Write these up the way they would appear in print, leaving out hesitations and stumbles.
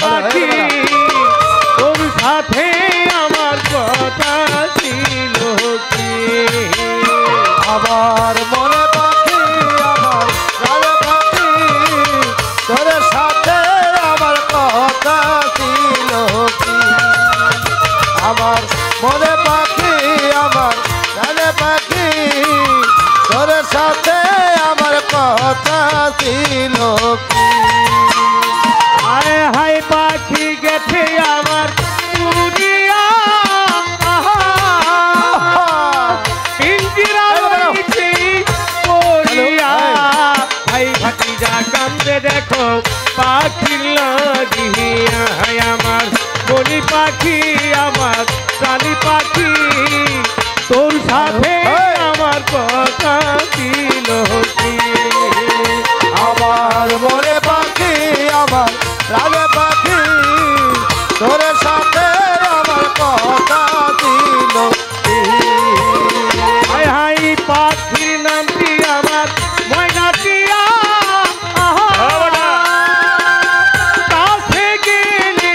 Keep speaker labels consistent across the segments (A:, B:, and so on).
A: পাখি তোর সাথে আমার কথা ছিল কি
B: আমার মনে পাখি আমার প্রাণে পাখি তোর সাথে আমার কথা ছিল কি আমার মনে পাখি আমার প্রাণে পাখি তোর সাথে আমার কথা ছিল কি
A: হায় হায় পাখি গেছে আমার উড়িয়া পিঞ্জিরা রয়েছে পড়িয়া ভাই ভাতিজা কান্দে দেখো পাখি লাগিয়া হায় আমার বলি পাখি আমার প্রাণী পাখি তোর সাথে আমার কথা ছিল কি
B: আমার মনে পাখি আমার প্রাণে পাখি তোর সাথে আমার কথা ছিল কি
A: হায় হায় পাখির নামটি আমার ময়নাটিয়া কাছে গেলি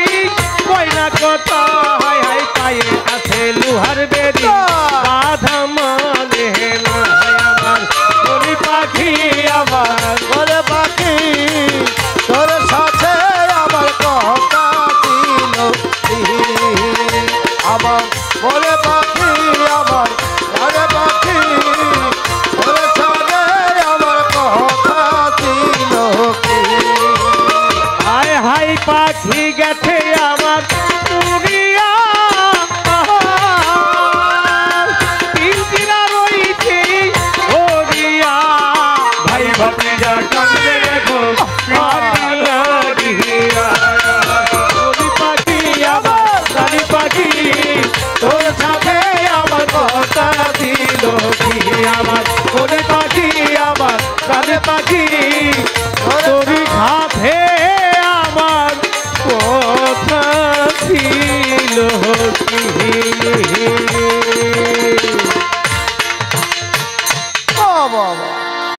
A: ময়না কথা হায় হায় পায়ে আছে লোহার বেরি বাধা মানে না হায় আমার বলি পাখি আমার
B: মনে পাখি তোর সাথে আমার কথা ছিল কি আমার মনে পাখি আমার প্রাণে পাখি তোর সাথে আমার কথা ছিল কি
A: হায় হায় পাখি গেছে আমার উড়িয়া পিঞ্জিরা রইছে ওড়িয়া ভাই ভাতিজা কান্দে দেখো পাখি লাগিয়া বলি পাখি আমার রানী পাখি তোর সাথে আমার কথা দিল কি আমার বলি পাখি আমার রানী পাখি তোর সাথে আমার কথা ছিল কি